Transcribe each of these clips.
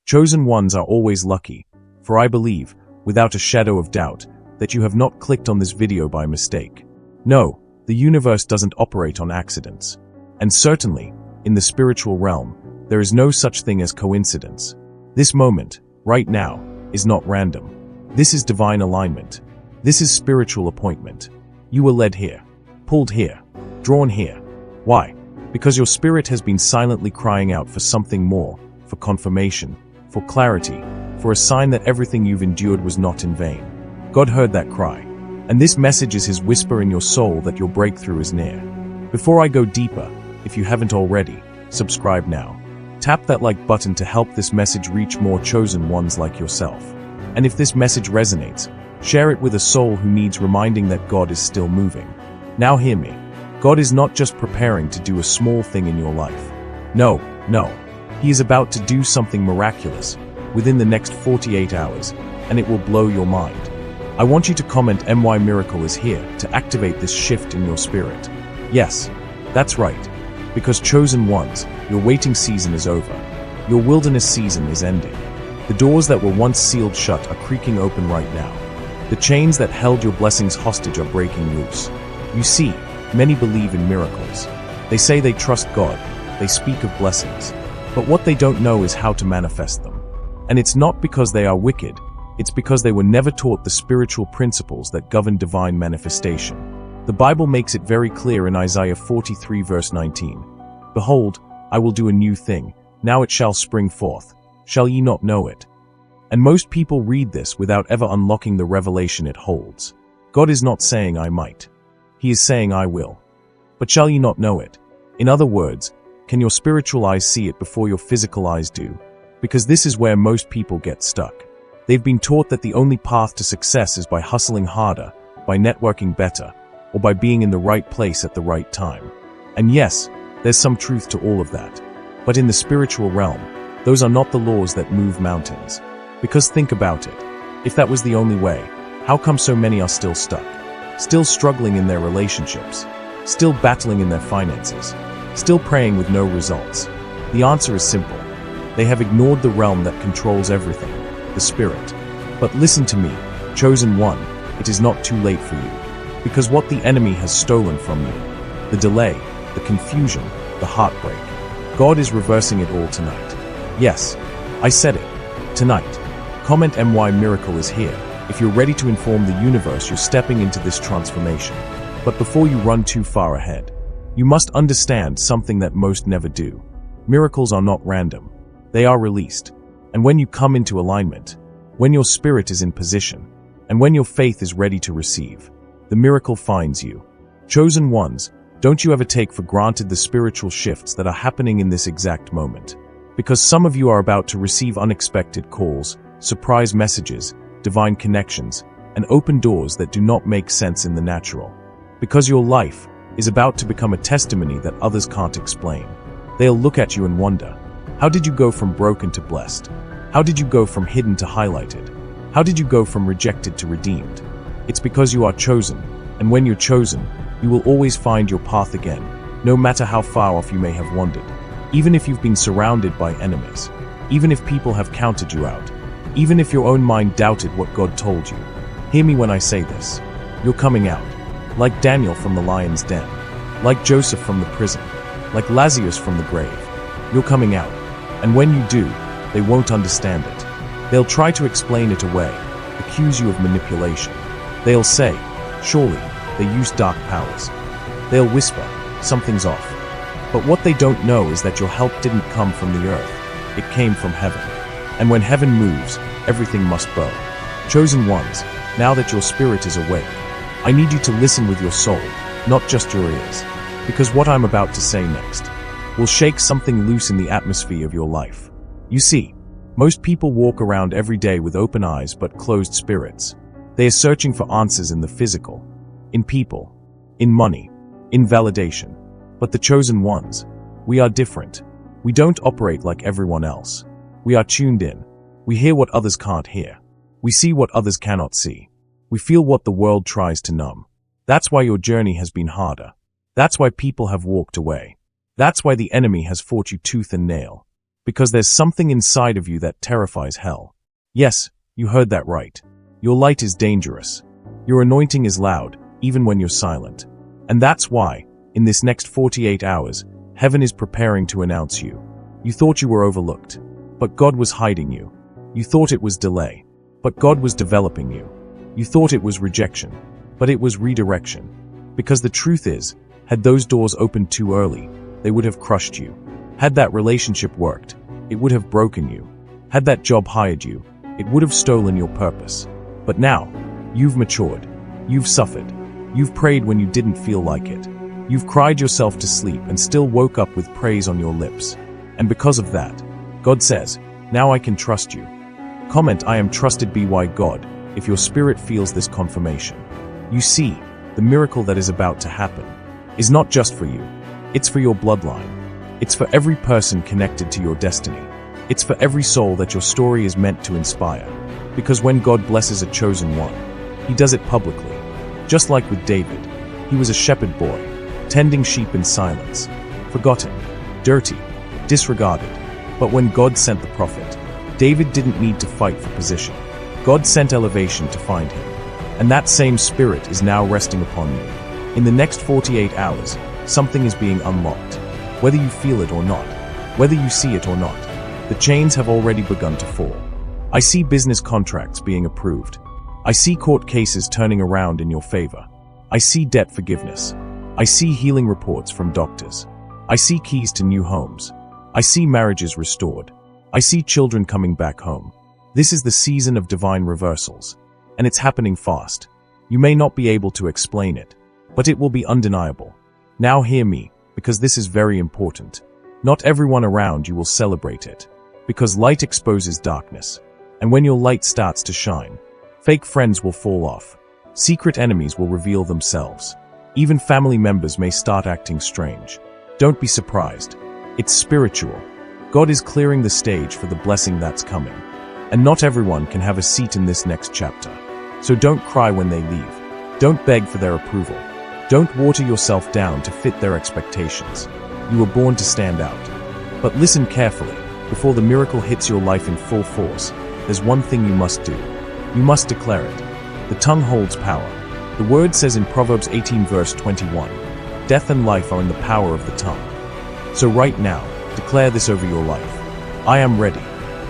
Chosen ones are always lucky, for I believe, without a shadow of doubt, that you have not clicked on this video by mistake. No, the universe doesn't operate on accidents. And certainly, in the spiritual realm, there is no such thing as coincidence. This moment, right now, is not random. This is divine alignment. This is spiritual appointment. You were led here, pulled here, drawn here. Why? Because your spirit has been silently crying out for something more, for confirmation, for clarity, for a sign that everything you've endured was not in vain. God heard that cry, and this message is His whisper in your soul that your breakthrough is near. Before I go deeper, if you haven't already, subscribe now. Tap that like button to help this message reach more chosen ones like yourself. And if this message resonates, share it with a soul who needs reminding that God is still moving. Now hear me. God is not just preparing to do a small thing in your life. No. He is about to do something miraculous within the next 48 hours, and it will blow your mind. I want you to comment "My miracle is here" to activate this shift in your spirit. Yes, that's right. Because chosen ones, your waiting season is over. Your wilderness season is ending. The doors that were once sealed shut are creaking open right now. The chains that held your blessings hostage are breaking loose. You see, many believe in miracles. They say they trust God. They speak of blessings. But what they don't know is how to manifest them. And it's not because they are wicked. It's because they were never taught the spiritual principles that govern divine manifestation. The Bible makes it very clear in Isaiah 43 verse 19. Behold, I will do a new thing. Now it shall spring forth. Shall ye not know it? And most people read this without ever unlocking the revelation it holds. God is not saying I might. He is saying I will. But shall ye not know it? In other words, can your spiritual eyes see it before your physical eyes do? Because this is where most people get stuck. They've been taught that the only path to success is by hustling harder, by networking better, or by being in the right place at the right time. And yes, there's some truth to all of that. But in the spiritual realm, those are not the laws that move mountains. Because think about it. If that was the only way, how come so many are still stuck? Still struggling in their relationships? Still battling in their finances? Still praying with no results? The answer is simple. They have ignored the realm that controls everything, the spirit. But listen to me, chosen one, it is not too late for you. Because what the enemy has stolen from you, the delay, the confusion, the heartbreak, God is reversing it all tonight. Yes, I said it. Tonight. Comment "My miracle is here" if you're ready to inform the universe you're stepping into this transformation. But before you run too far ahead, you must understand something that most never do. Miracles are not random. They are released. And when you come into alignment, when your spirit is in position, and when your faith is ready to receive, the miracle finds you. Chosen ones, don't you ever take for granted the spiritual shifts that are happening in this exact moment. Because some of you are about to receive unexpected calls, surprise messages, divine connections, and open doors that do not make sense in the natural. Because your life is about to become a testimony that others can't explain. They'll look at you and wonder, how did you go from broken to blessed? How did you go from hidden to highlighted? How did you go from rejected to redeemed? It's because you are chosen, and when you're chosen, you will always find your path again, no matter how far off you may have wandered. Even if you've been surrounded by enemies, even if people have counted you out, even if your own mind doubted what God told you. Hear me when I say this. You're coming out. Like Daniel from the lion's den. Like Joseph from the prison. Like Lazarus from the grave. You're coming out. And when you do, they won't understand it. They'll try to explain it away, accuse you of manipulation. They'll say, surely, they use dark powers. They'll whisper, something's off. But what they don't know is that your help didn't come from the earth. It came from heaven. And when heaven moves, everything must bow. Chosen ones, now that your spirit is awake, I need you to listen with your soul, not just your ears. Because what I'm about to say next will shake something loose in the atmosphere of your life. You see, most people walk around every day with open eyes but closed spirits. They are searching for answers in the physical, in people, in money, in validation. But the chosen ones, we are different. We don't operate like everyone else. We are tuned in. We hear what others can't hear. We see what others cannot see. We feel what the world tries to numb. That's why your journey has been harder. That's why people have walked away. That's why the enemy has fought you tooth and nail. Because there's something inside of you that terrifies hell. Yes, you heard that right. Your light is dangerous. Your anointing is loud, even when you're silent. And that's why, in this next 48 hours, heaven is preparing to announce you. You thought you were overlooked, but God was hiding you. You thought it was delay, but God was developing you. You thought it was rejection, but it was redirection. Because the truth is, had those doors opened too early, they would have crushed you. Had that relationship worked, it would have broken you. Had that job hired you, it would have stolen your purpose. But now, you've matured. You've suffered. You've prayed when you didn't feel like it. You've cried yourself to sleep and still woke up with praise on your lips. And because of that, God says, now I can trust you. Comment, I am trusted by God, if your spirit feels this confirmation. You see, the miracle that is about to happen is not just for you. It's for your bloodline. It's for every person connected to your destiny. It's for every soul that your story is meant to inspire. Because when God blesses a chosen one, He does it publicly. Just like with David, he was a shepherd boy, tending sheep in silence, forgotten, dirty, disregarded. But when God sent the prophet, David didn't need to fight for position. God sent elevation to find him. And that same spirit is now resting upon you. In the next 48 hours, something is being unlocked. Whether you feel it or not, whether you see it or not, the chains have already begun to fall. I see business contracts being approved. I see court cases turning around in your favor. I see debt forgiveness. I see healing reports from doctors. I see keys to new homes. I see marriages restored. I see children coming back home. This is the season of divine reversals, and it's happening fast. You may not be able to explain it, but it will be undeniable. Now hear me, because this is very important. Not everyone around you will celebrate it, because light exposes darkness. And when your light starts to shine, fake friends will fall off. Secret enemies will reveal themselves. Even family members may start acting strange. Don't be surprised. It's spiritual. God is clearing the stage for the blessing that's coming. And not everyone can have a seat in this next chapter. So don't cry when they leave. Don't beg for their approval. Don't water yourself down to fit their expectations. You were born to stand out. But listen carefully. Before the miracle hits your life in full force, there's one thing you must do. You must declare it. The tongue holds power. The word says in Proverbs 18 verse 21, death and life are in the power of the tongue. So right now, declare this over your life. I am ready.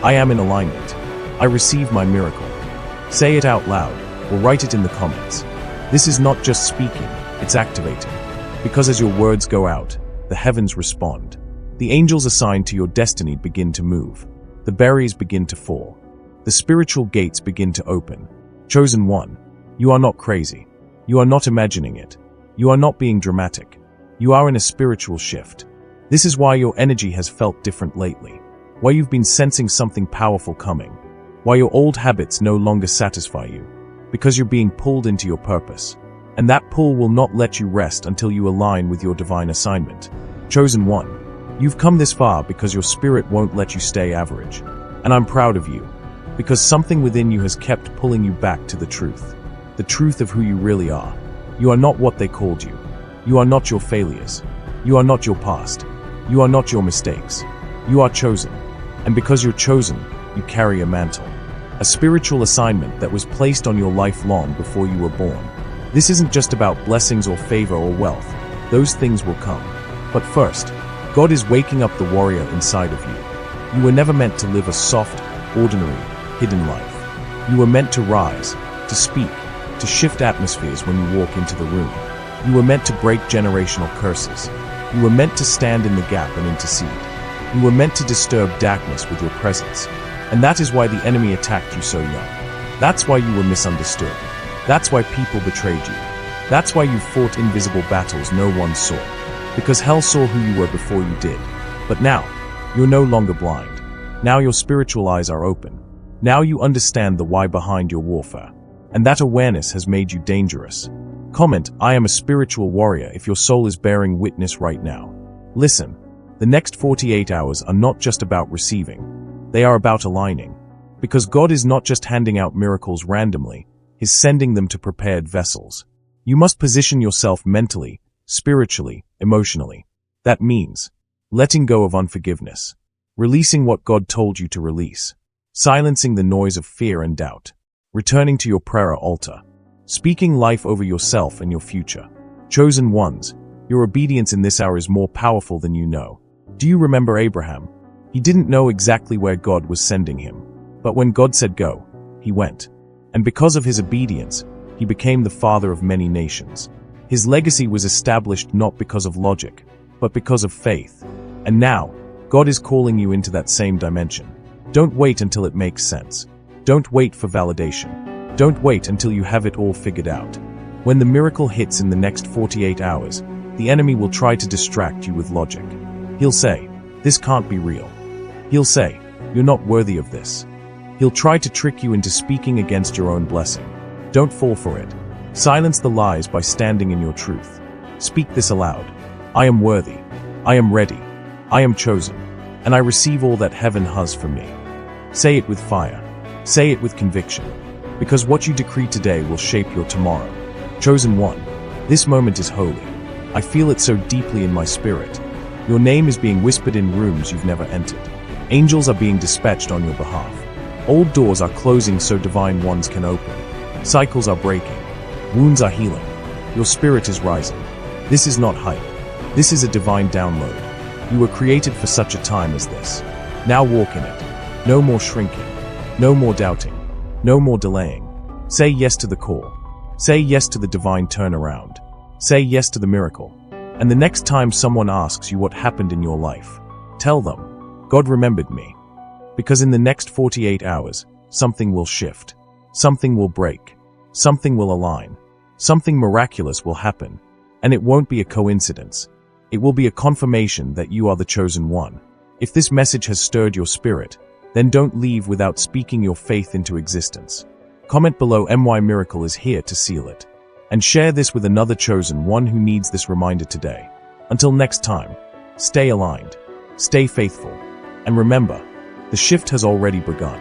I am in alignment. I receive my miracle. Say it out loud, or write it in the comments. This is not just speaking, it's activating. Because as your words go out, the heavens respond. The angels assigned to your destiny begin to move. The barriers begin to fall. The spiritual gates begin to open. Chosen one, you are not crazy. You are not imagining it. You are not being dramatic. You are in a spiritual shift. This is why your energy has felt different lately. Why you've been sensing something powerful coming. Why your old habits no longer satisfy you. Because you're being pulled into your purpose. And that pull will not let you rest until you align with your divine assignment. Chosen one, you've come this far because your spirit won't let you stay average. And I'm proud of you. Because something within you has kept pulling you back to the truth of who you really are. You are not what they called you. You are not your failures. You are not your past. You are not your mistakes. You are chosen. And because you're chosen, you carry a mantle. A spiritual assignment that was placed on your life long before you were born. This isn't just about blessings or favor or wealth. Those things will come. But first, God is waking up the warrior inside of you. You were never meant to live a soft, ordinary, hidden life. You were meant to rise, to speak, to shift atmospheres when you walk into the room. You were meant to break generational curses. You were meant to stand in the gap and intercede. You were meant to disturb darkness with your presence. And that is why the enemy attacked you so young. That's why you were misunderstood. That's why people betrayed you. That's why you fought invisible battles no one saw. Because hell saw who you were before you did. But now, you're no longer blind. Now your spiritual eyes are open. Now you understand the why behind your warfare. And that awareness has made you dangerous. Comment, I am a spiritual warrior if your soul is bearing witness right now. Listen, the next 48 hours are not just about receiving. They are about aligning. Because God is not just handing out miracles randomly, He's sending them to prepared vessels. You must position yourself mentally, spiritually, emotionally. That means letting go of unforgiveness, releasing what God told you to release, silencing the noise of fear and doubt, returning to your prayer altar, speaking life over yourself and your future. Chosen ones, your obedience in this hour is more powerful than you know. Do you remember Abraham? He didn't know exactly where God was sending him, but when God said go, he went. And because of his obedience, he became the father of many nations. His legacy was established not because of logic, but because of faith. And now, God is calling you into that same dimension. Don't wait until it makes sense. Don't wait for validation. Don't wait until you have it all figured out. When the miracle hits in the next 48 hours, the enemy will try to distract you with logic. He'll say, this can't be real. He'll say, you're not worthy of this. He'll try to trick you into speaking against your own blessing. Don't fall for it. Silence the lies by standing in your truth. Speak this aloud. I am worthy. I am ready. I am chosen. And I receive all that heaven has for me. Say it with fire. Say it with conviction. Because what you decree today will shape your tomorrow. Chosen one, this moment is holy. I feel it so deeply in my spirit. Your name is being whispered in rooms you've never entered. Angels are being dispatched on your behalf. Old doors are closing so divine ones can open. Cycles are breaking. Wounds are healing. Your spirit is rising. This is not hype. This is a divine download. You were created for such a time as this. Now walk in it. No more shrinking. No more doubting. No more delaying. Say yes to the call. Say yes to the divine turnaround. Say yes to the miracle. And the next time someone asks you what happened in your life, tell them, God remembered me. Because in the next 48 hours, something will shift. Something will break. Something will align. Something miraculous will happen. And it won't be a coincidence. It will be a confirmation that you are the chosen one. If this message has stirred your spirit, then don't leave without speaking your faith into existence. Comment below Miracle is here to seal it. And share this with another chosen one who needs this reminder today. Until next time, stay aligned, stay faithful, and remember, the shift has already begun.